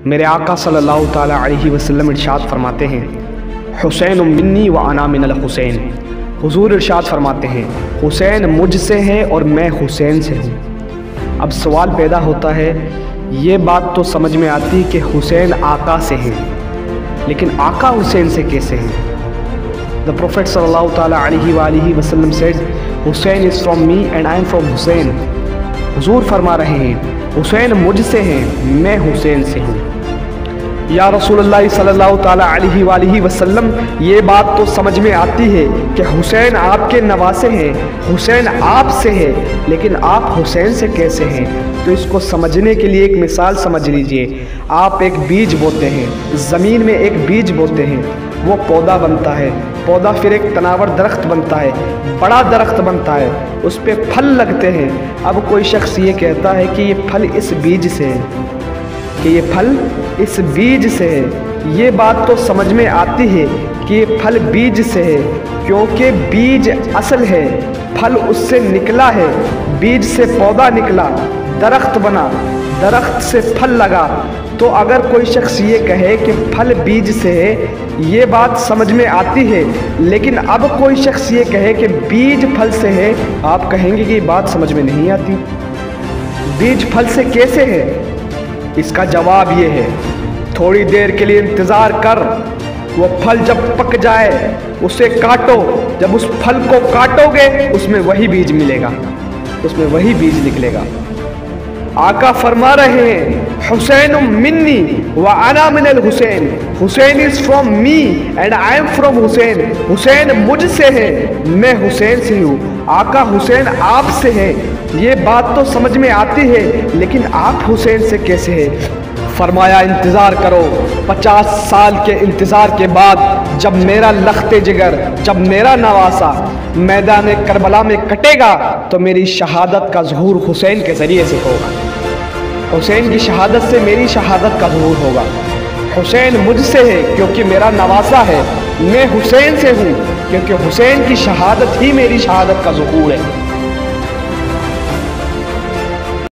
मेरे आका सल्लल्लाहु ताला अलैहि वसल्लम इरशाद फरमाते हैं, हुसैन मिन्नी व अना मिनल हुसैन। हुजूर इरशाद फरमाते हैं, हुसैन मुझसे है और मैं हुसैन से हूँ। अब सवाल पैदा होता है, ये बात तो समझ में आती कि हुसैन आका से हैं, लेकिन आका हुसैन से कैसे हैं? द प्रोफेट सल्लल्लाहु ताला अलैहि वसल्लम said, Hussain is from me and I am from Hussain. हुजूर फरमा रहे हैं, हुसैन मुझसे हैं, मैं हुसैन से हूँ। या रसूलुल्लाह सल्लल्लाहु ताला अलैहि वसल्लम, ये बात तो समझ में आती है कि हुसैन आपके नवासे हैं, हुसैन आपसे है, लेकिन आप हुसैन से कैसे हैं? तो इसको समझने के लिए एक मिसाल समझ लीजिए। आप एक बीज बोते हैं, ज़मीन में एक बीज बोते हैं, वो पौधा बनता है, पौधा फिर एक तनावर दरख्त बनता है, बड़ा दरख्त बनता है, उस पर फल लगते हैं। अब कोई शख्स ये कहता है कि ये फल इस बीज से है, कि ये फल इस बीज से है। ये बात तो समझ में आती है कि ये फल बीज से है, क्योंकि बीज असल है, फल उससे निकला है, बीज से पौधा निकला, दरख्त बना, दरख्त से फल लगा। तो अगर कोई शख्स ये कहे कि फल बीज से है, ये बात समझ में आती है। लेकिन अब कोई शख्स ये कहे कि बीज फल से है, आप कहेंगे कि ये बात समझ में नहीं आती। बीज फल से कैसे है? इसका जवाब ये है, थोड़ी देर के लिए इंतज़ार कर, वो फल जब पक जाए उसे काटो, जब उस फल को काटोगे उसमें वही बीज मिलेगा, उसमें वही बीज निकलेगा। आका फरमा रहे हैं, हुसैन मिन्नी व अना मिनल Hussain. Hussain is from me and I am from Hussain. Hussain मुझसे है, मैं हुसैन से हूँ। आका हुसैन आपसे है, ये बात तो समझ में आती है, लेकिन आप हुसैन से कैसे हैं? फरमाया, इंतज़ार करो, 50 साल के इंतज़ार के बाद जब मेरा लख्ते जिगर, जब मेरा नवासा मैदान करबला में कटेगा, तो मेरी शहादत का ज़हूर हुसैन के ज़रिए से होगा। हुसैन की शहादत से मेरी शहादत का ज़हूर होगा। हुसैन मुझसे है क्योंकि मेरा नवासा है, मैं हुसैन से हूँ क्योंकि हुसैन की शहादत ही मेरी शहादत का ज़हूर है।